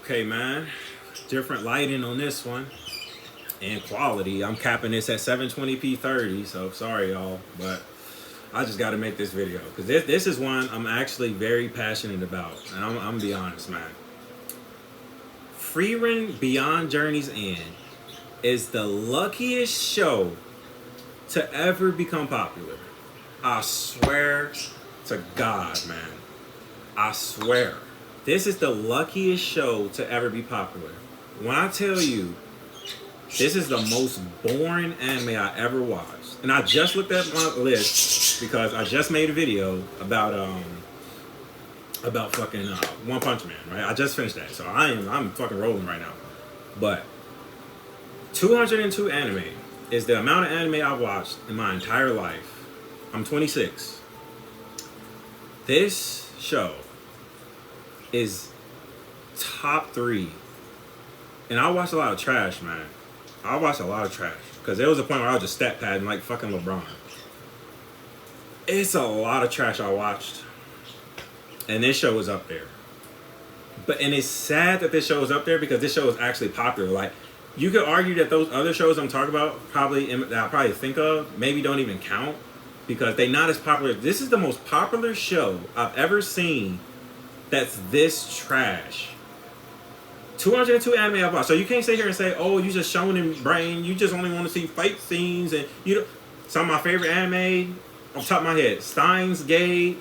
Okay, man. Different lighting on this one and quality. I'm capping this at 720p 30, so sorry y'all, but I just got to make this video because this is one I'm actually very passionate about, and I'm gonna be honest, man. Frieren Beyond Journey's End is the luckiest show to ever become popular. I swear to God, man. I swear. This is the luckiest show to ever be popular. When I tell you, this is the most boring anime I ever watched. And I just looked at my list because I just made a video about fucking One Punch Man, right? I just finished that. So I'm fucking rolling right now. But 202 anime is the amount of anime I've watched in my entire life. I'm 26. This show is top 3. And I watched a lot of trash, man. I watched a lot of trash. Because there was a point where I was just stat padding like fucking LeBron. It's a lot of trash I watched. And this show was up there. And it's sad that this show is up there because this show is actually popular. Like, you could argue that those other shows I'm talking about that I'll probably think of maybe don't even count because they're not as popular. This is the most popular show I've ever seen that's this trash. 202 anime I've watched. So you can't sit here and say, oh, you just showing in brain. You just only want to see fight scenes. And you know, some of my favorite anime, off the top of my head, Steins Gate.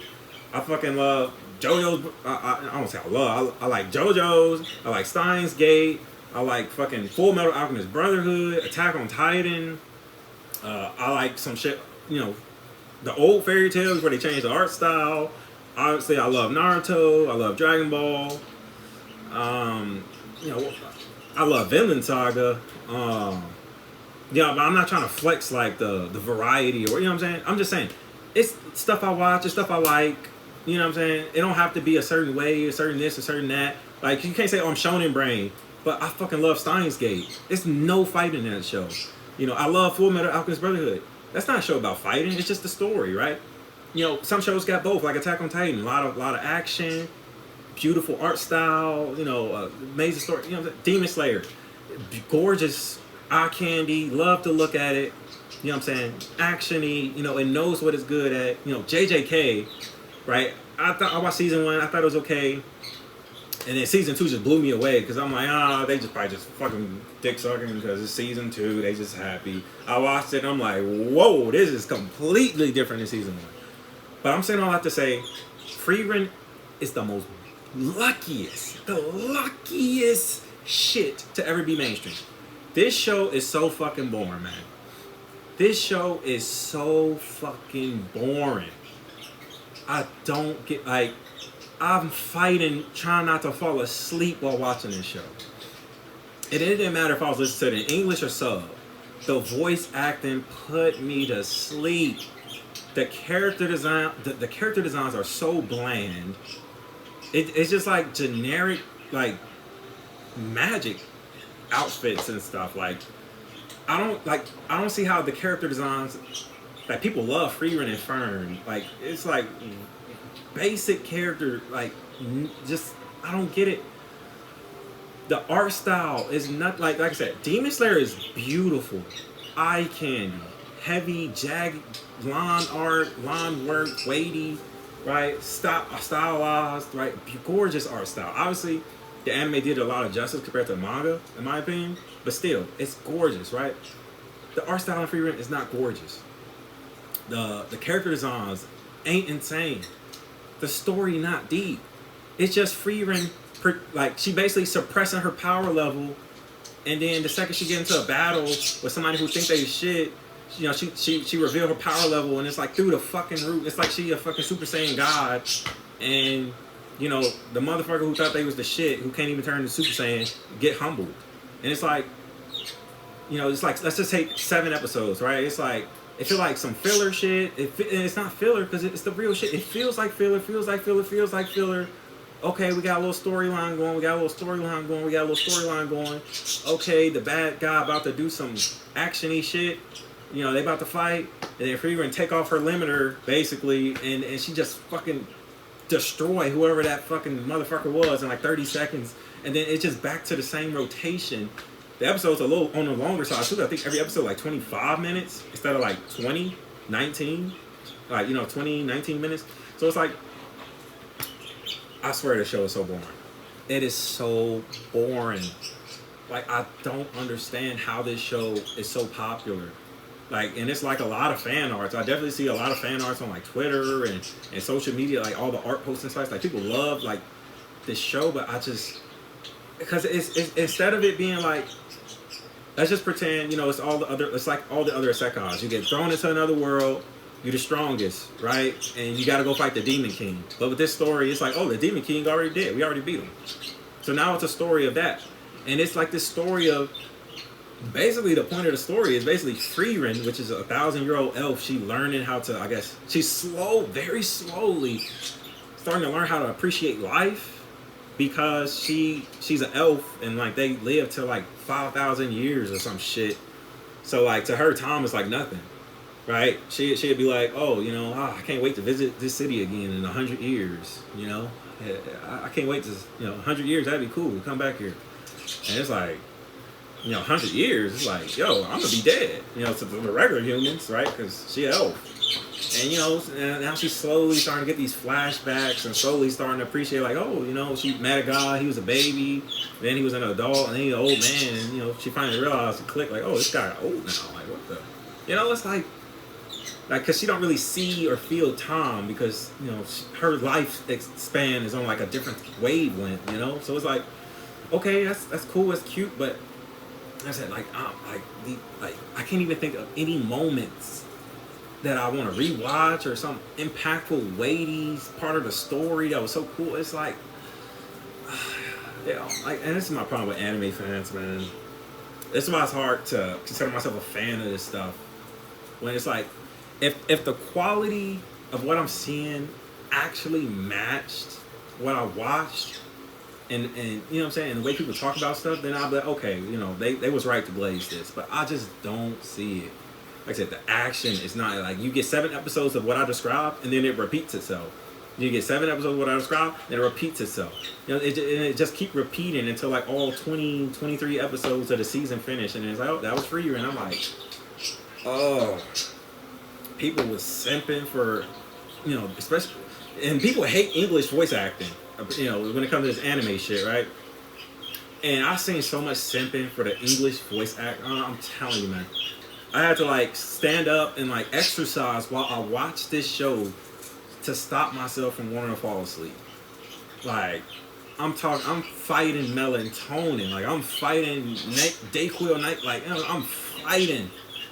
I fucking love JoJo's. I don't say I love. I like JoJo's. I like Steins Gate. I like fucking Full Metal Alchemist Brotherhood. Attack on Titan. I like some shit, you know, the old fairy tales where they changed the art style. Obviously, I love Naruto. I love Dragon Ball. You know, I love Vinland Saga. Yeah, but I'm not trying to flex like the variety or, you know what I'm saying? I'm just saying, it's stuff I watch, it's stuff I like. You know what I'm saying? It don't have to be a certain way, a certain this, a certain that. Like, you can't say, oh, I'm shonen brain, but I fucking love Steins Gate. It's no fighting in that show. You know, I love Full Metal Alchemist Brotherhood. That's not a show about fighting, it's just the story, right? You know, some shows got both, like Attack on Titan, a lot of action, beautiful art style, you know, amazing story. You know, Demon Slayer, gorgeous eye candy, love to look at it. You know what I'm saying? Actiony, you know, it knows what it's good at. You know, JJK, right? I watched season 1, I thought it was okay. And then season 2 just blew me away because I'm like, they just probably just fucking dick sucking because it's season 2, they just happy. I watched it and I'm like, whoa, this is completely different than season 1. But I'm saying all that to say, Frieren is the luckiest shit to ever be mainstream. This show is so fucking boring, man. This show is so fucking boring. I don't get, like, I'm fighting, trying not to fall asleep while watching this show. It didn't matter if I was listening to it in English or sub. The voice acting put me to sleep. The character design, the character designs are so bland. It's just like generic, like magic outfits and stuff. Like I don't see how the character designs. Like, people love Frieren and Fern. Like, it's like basic character. Like, just I don't get it. The art style is not like I said. Demon Slayer is beautiful, eye candy, heavy, jagged line art, line work, weighty, right? Stylized, right? Gorgeous art style. Obviously, the anime did a lot of justice compared to the manga, in my opinion. But still, it's gorgeous, right? The art style in Frieren is not gorgeous. The character designs ain't insane. The story not deep. It's just Frieren, like, she basically suppressing her power level, and then the second she get into a battle with somebody who think they shit, you know, she revealed her power level, and it's like through the fucking roof. It's like she a fucking Super Saiyan God, and you know, the motherfucker who thought they was the shit, who can't even turn into Super Saiyan, get humbled. And it's like, you know, it's like, let's just take 7 episodes, right? It's like, it feel like some filler shit. And it's not filler because it's the real shit. It feels like filler, feels like filler. Okay, we got a little storyline going. Okay, the bad guy about to do some action-y shit. You know, they about to fight. And then Frieren take off her limiter, basically. And she just fucking destroy whoever that fucking motherfucker was in like 30 seconds. and then it's just back to the same rotation. The episode's a little on the longer side too. I think every episode like 25 minutes instead of like 20, 19, like 20, 19 minutes. So it's like, I swear the show is so boring. It is so boring. Like, I don't understand how this show is so popular. Like, and it's like a lot of fan arts. I definitely see a lot of fan arts on like Twitter and social media, like all the art posting sites. Like, people love like this show, but I just, because it's instead of it being like, let's just pretend, it's all the other, it's like all the other isekais. You get thrown into another world, you're the strongest, right? And you got to go fight the Demon King. But with this story, it's like, oh, the Demon King already did. We already beat him. So now it's a story of that. And it's like this story of, basically the point of the story is basically Frieren, which is a 1,000-year-old elf. She learning how to, I guess, she's very slowly starting to learn how to appreciate life because she's an elf and like they live to like 5,000 years or some shit. So like to her, time is like nothing. Right? She'd be like, oh, I can't wait to visit this city again in 100 years. I can't wait to, 100 years, that'd be cool. We come back here. And it's like, 100 years, it's like, yo, I'm gonna be dead. To the regular humans, right? Because she an elf. And, now she's slowly starting to get these flashbacks and slowly starting to appreciate, like, oh, she met a guy, he was a baby, then he was an adult, and then he's an old man. And, she finally realized and clicked, like, oh, this guy old now. Like, what the? It's like, because she don't really see or feel time because, her life span is on, like, a different wavelength, So it's like, okay, that's cool, that's cute, but I said, like, I can't even think of any moments that I want to rewatch or some impactful, weighty part of the story that was so cool. It's like, and this is my problem with anime fans, man. This is why it's hard to consider myself a fan of this stuff. When it's like, if the quality of what I'm seeing actually matched what I watched, and you know what I'm saying, and the way people talk about stuff, then I'll be like, okay, they was right to glaze this, but I just don't see it. Like I said, the action is not like, you get 7 episodes of what I described, and then it repeats itself. You get 7 episodes of what I described, and it repeats itself. It just keep repeating until like all 20, 23 episodes of the season finish, and it's like, oh, that was Frieren. And I'm like, oh, people was simping for, especially, and people hate English voice acting, when it comes to this anime shit, right? And I've seen so much simping for the English voice act. I'm telling you, man. I had to like stand up and like exercise while I watched this show to stop myself from wanting to fall asleep. Like, I'm fighting melatonin. Like, I'm fighting Dayquil night. Like, I'm fighting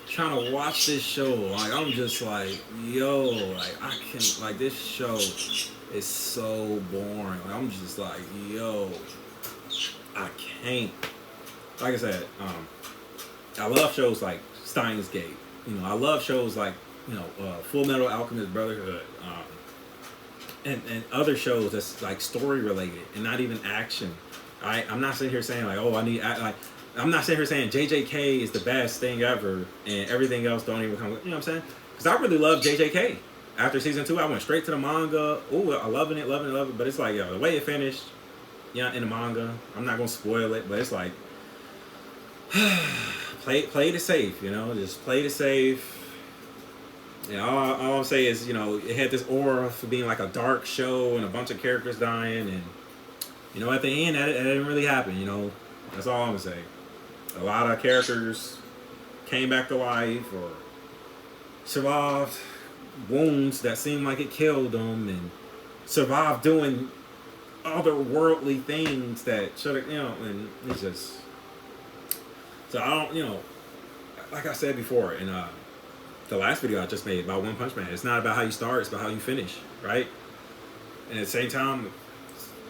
trying to watch this show. Like, I'm just like, yo, like, I can, like, this show is so boring. Like, I'm just like, yo, I can't. Like I said, I love shows like Steins Gate. I love shows like, Full Metal Alchemist Brotherhood, and other shows that's like story related and not even action. I'm not sitting here saying like, oh, I'm not sitting here saying JJK is the best thing ever and everything else don't even come. You know what I'm saying? Because I really love JJK. After season 2, I went straight to the manga. Oh, I'm loving it. But it's like, the way it finished, in the manga, I'm not gonna spoil it, but it's like, play it safe, just play it safe. All I'm saying is, it had this aura for being like a dark show and a bunch of characters dying, and at the end, that didn't really happen. That's all I'm gonna say. A lot of characters came back to life or survived wounds that seemed like it killed them, and survived doing otherworldly things that should have, and it's just. So I don't, like I said before in the last video I just made about One Punch Man, it's not about how you start, it's about how you finish, right? And at the same time,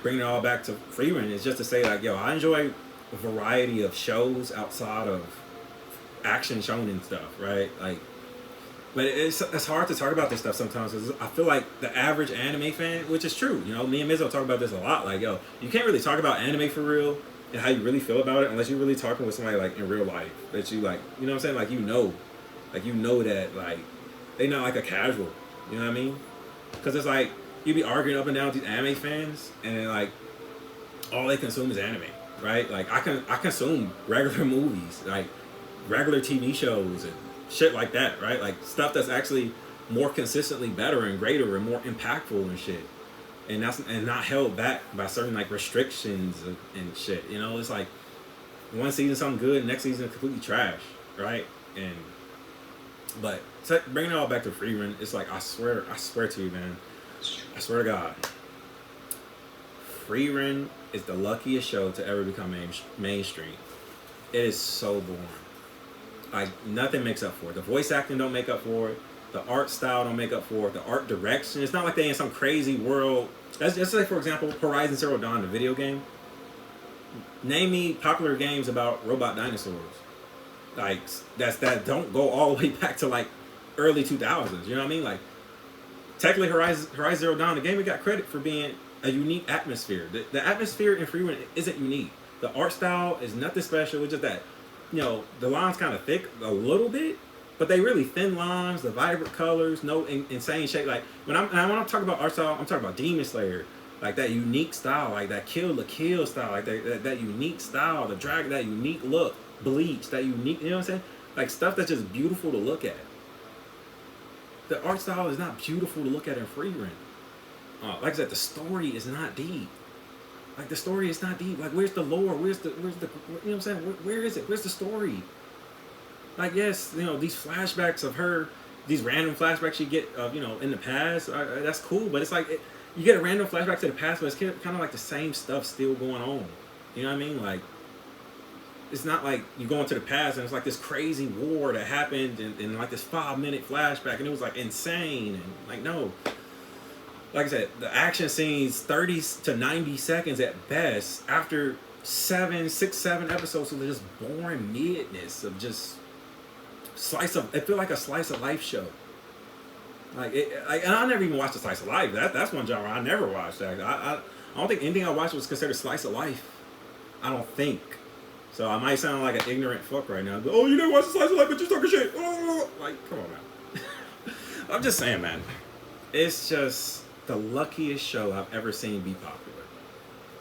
bringing it all back to Frieren is just to say, like, yo, I enjoy a variety of shows outside of action shonen stuff, right? Like, but it's hard to talk about this stuff sometimes because I feel like the average anime fan, which is true, me and Mizzo talk about this a lot, like, yo, you can't really talk about anime for real and how you really feel about it unless you're really talking with somebody like in real life that you like, you know what I'm saying, like that, like, they not like a casual, you know what I mean? Because it's like you be arguing up and down with these anime fans, and like all they consume is anime, right? Like I consume regular movies, like regular TV shows and shit like that, right? Like stuff that's actually more consistently better and greater and more impactful and shit. And not held back by certain like restrictions and shit. You know, it's like one season something good, next season completely trash, right? And but bringing it all back to Frieren, it's like I swear to you, man, I swear to God, Frieren is the luckiest show to ever become mainstream. It is so boring. Like nothing makes up for it. The voice acting don't make up for it. The art style don't make up for it. The art direction. It's not like they in some crazy world. That's just like, for example, Horizon Zero Dawn, the video game. Name me popular games about robot dinosaurs. Like that don't go all the way back to like early 2000s. You know what I mean? Like technically, Horizon Zero Dawn, the game, it got credit for being a unique atmosphere. The atmosphere in Frieren isn't unique. The art style is nothing special. It's just that, you know, the lines kind of thick a little bit, but they really thin lines, the vibrant colors, no insane shape. Like when I'm talking about art style, I'm talking about Demon Slayer, like that unique style, like that Kill la Kill style, like that unique style, the drag, that unique look, Bleach, that unique, you know what I'm saying? Like stuff that's just beautiful to look at. The art style is not beautiful to look at in Frieren. Like I said, the story is not deep. Like the story is not deep. Like where's the lore? Where's the you know what I'm saying? Where is it? Where's the story? Like yes, you know, these flashbacks of her, these random flashbacks you get of, you know, in the past. That's cool, but it's like you get a random flashback to the past, but it's kind of like the same stuff still going on. You know what I mean? Like it's not like you go into the past and it's like this crazy war that happened in like this 5-minute flashback and it was like insane and like no. Like I said, the action scenes 30 to 90 seconds at best after 7 episodes of just boring midness of just it feel like a slice of life show. Like and I never even watched a slice of life. That's one genre I never watched. I don't think anything I watched was considered slice of life. I don't think. So I might sound like an ignorant fuck right now. But, oh, you never watched a slice of life, but you're talking shit. Oh, like, come on, man. I'm just saying, man. It's just the luckiest show I've ever seen be popular.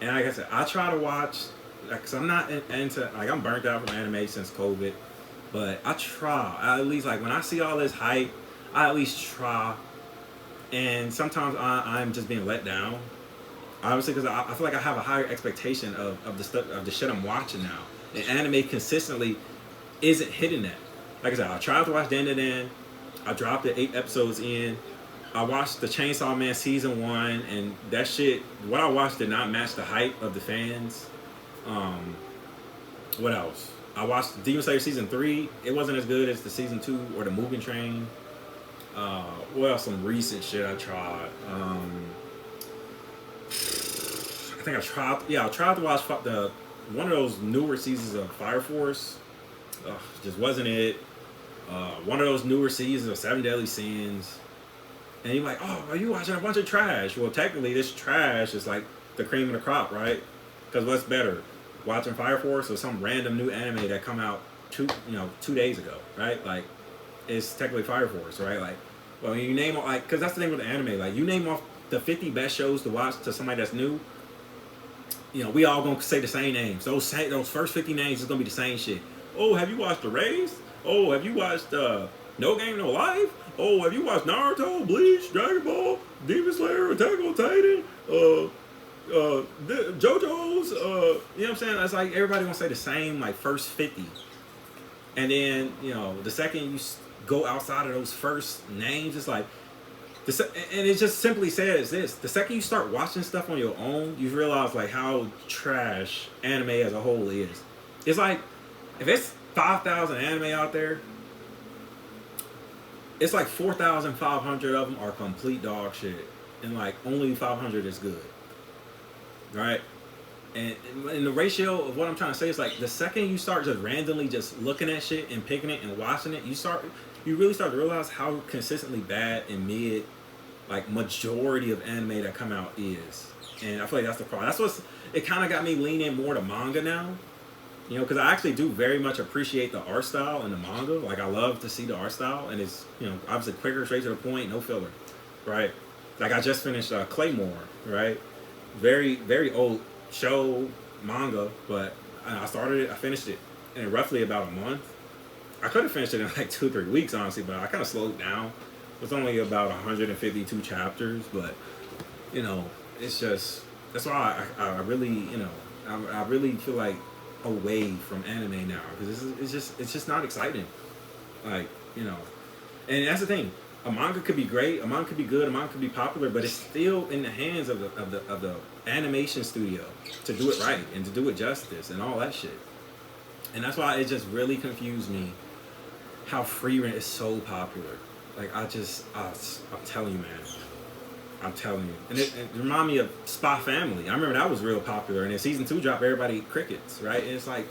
And like I said, I try to watch, because I'm not into, like I'm burnt out from anime since COVID, but I try. I at least, like when I see all this hype, I at least try. And sometimes I'm just being let down. Obviously, because I feel like I have a higher expectation of the stuff, of the shit I'm watching now. And anime consistently isn't hitting that. Like I said, I tried to watch Dan Dan Dan. I dropped it 8 episodes in. I watched the Chainsaw Man season 1, and that shit, what I watched did not match the hype of the fans. What else? I watched Demon Slayer season 3. It wasn't as good as the season 2 or the Mugen Train. What else? Some recent shit I tried. I think I tried to watch one of those newer seasons of Fire Force. Just wasn't it. One of those newer seasons of Seven Deadly Sins. And you're like, oh, are you watching a bunch of trash? Well, technically, this trash is like the cream of the crop, right? Because what's better, watching Fire Force or some random new anime that come out 2 days ago, right? Like, it's technically Fire Force, right? Like, well, you name, like, because that's the thing with the anime. Like, you name off the 50 best shows to watch to somebody that's new, you know, we all gonna say the same names. Those first 50 names is gonna be the same shit. Oh, have you watched The Race? Oh, have you watched No Game No Life? Oh, have you watched Naruto, Bleach, Dragon Ball, Demon Slayer, Attack on Titan, JoJo's? You know what I'm saying? It's like everybody gonna say the same like first 50, and then you know the second you go outside of those first names, it's like. And it just simply says this: the second you start watching stuff on your own, you realize like how trash anime as a whole is. It's like if it's 5,000 anime out there, it's like 4,500 of them are complete dog shit, and like only 500 is good, right? And the ratio of what I'm trying to say is like the second you start just randomly just looking at shit and picking it and watching it, you really start to realize how consistently bad and mid, like majority of anime that come out is. And I feel like that's the problem. It kind of got me leaning more to manga now, you know, because I actually do very much appreciate the art style in the manga. Like I love to see the art style, and it's, you know, obviously quicker, straight to the point, no filler, right? Like I just finished Claymore, right? Very, very old show manga, but I started it. I finished it in roughly about a month. I could have finished it in like 2 or 3 weeks, honestly, but I kind of slowed down. It was only about 152 chapters, but you know, it's just that's why I really, you know, I really feel like away from anime now because it's just not exciting. Like, you know, and that's the thing. A manga could be great, a manga could be good, a manga could be popular, but it's still in the hands of the animation studio to do it right and to do it justice and all that shit. And that's why it just really confused me how Frieren is so popular. Like I'm telling you, man. I'm telling you. And it reminded me of Spy Family. I remember that was real popular. And then season 2 dropped, everybody crickets, right? And it's like,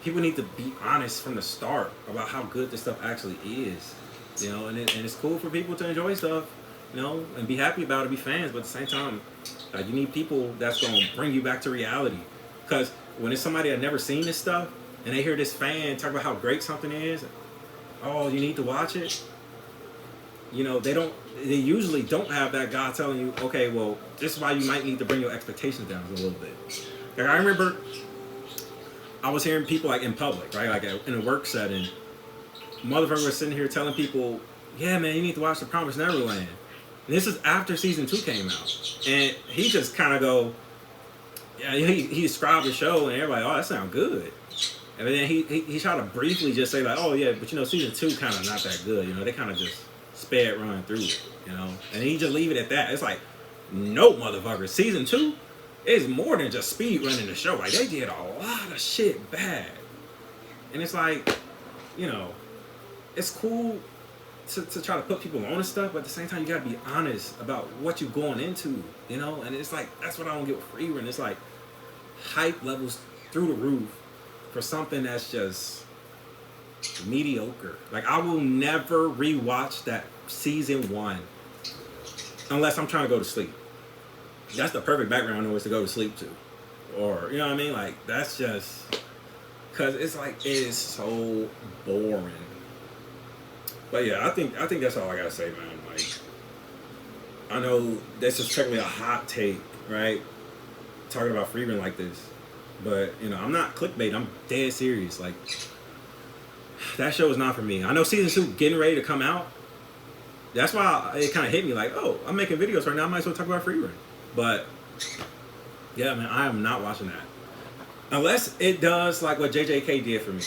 people need to be honest from the start about how good this stuff actually is. You know, and it's cool for people to enjoy stuff, you know, and be happy about it, be fans. But at the same time, you need people that's going to bring you back to reality. Because when it's somebody that never seen this stuff, and they hear this fan talk about how great something is, oh, you need to watch it. You know, they usually don't have that guy telling you, okay, well, this is why you might need to bring your expectations down a little bit. Like, I remember I was hearing people, like, in public, right? Like, in a work setting, motherfucker was sitting here telling people, yeah, man, you need to watch The Promised Neverland. And this is after season 2 came out. And he just kind of go, yeah, he described the show, and everybody, oh, that sounds good. And then he tried to briefly just say, like, oh, yeah, but, you know, season 2 kind of not that good. You know, they kind of just sped run through it, you know? And he just leave it at that. It's like, no, motherfucker. Season 2 is more than just speed running the show. Like, they did a lot of shit bad. And it's like, you know, it's cool to try to put people on and stuff, but at the same time, you gotta be honest about what you're going into, you know? And it's like, that's what I don't get with Frieren. It's like, hype levels through the roof for something that's just mediocre. Like, I will never rewatch that season 1 unless I'm trying to go to sleep. That's the perfect background noise to go to sleep to. Or, you know what I mean? Like, that's just, because it's like, it is so boring. But yeah, I think that's all I gotta say, man. Like, I know this is technically a hot take, right? Talking about Frieren like this. But, you know, I'm not clickbait. I'm dead serious. Like, that show is not for me. I know season 2 getting ready to come out. That's why it kind of hit me like, oh, I'm making videos right now. I might as well talk about Frieren. But, yeah, man, I am not watching that. Unless it does like what JJK did for me.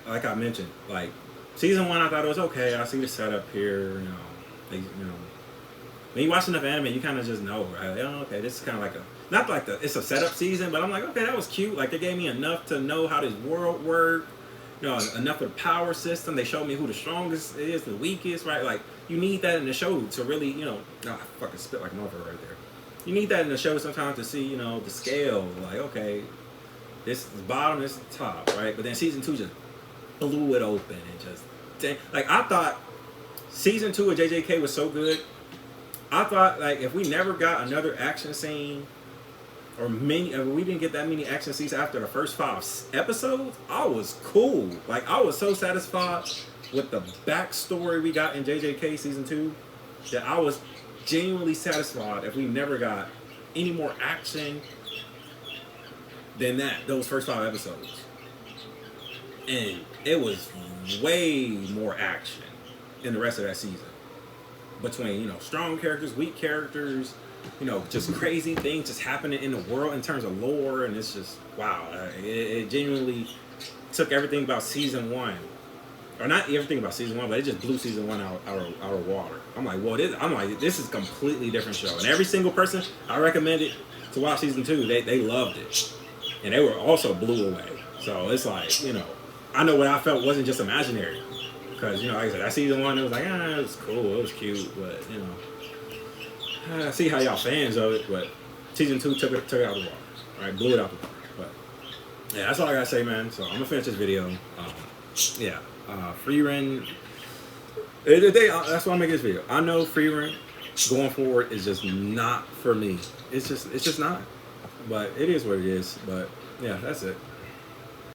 Like I mentioned. Like, season 1, I thought it was okay. I see the setup here. You know, when you watch enough anime, you kind of just know, right? Like, oh, okay, this is kind of like not like it's a setup season, but I'm like, okay, that was cute. Like, they gave me enough to know how this world worked. You know, enough of the power system. They showed me who the strongest is, the weakest, right? Like, you need that in the show to really, you know, I fucking spit like a motherfucker right there. You need that in the show sometimes to see, you know, the scale. Like, okay, this is the bottom, this is the top, right? But then season 2 just blew it open and just, like, I thought season 2 of JJK was so good. I thought, like, if we never got another action scene, or we didn't get that many action scenes after the first 5 episodes, I was cool. Like, I was so satisfied with the backstory we got in JJK season 2 that I was genuinely satisfied if we never got any more action than those first 5 episodes. And it was way more action in the rest of that season. Between, you know, strong characters, weak characters, you know, just crazy things just happening in the world in terms of lore, and it's just, wow. It genuinely took everything about season 1, or not everything about season 1, but it just blew season 1 out of water. I'm like, well, this is a completely different show. And every single person I recommended to watch season 2, they loved it. And they were also blew away. So it's like, you know, I know what I felt wasn't just imaginary. Because, you know, like I said, that season 1, it was like, it was cool, it was cute, but, you know, I see how y'all fans of it, but season 2 took it out of the water, right? Blew it out the water. But yeah, that's all I gotta say, man. So I'm gonna finish this video. Frieren. That's why I'm making this video. I know Frieren going forward is just not for me. It's just not. But it is what it is. But yeah, that's it.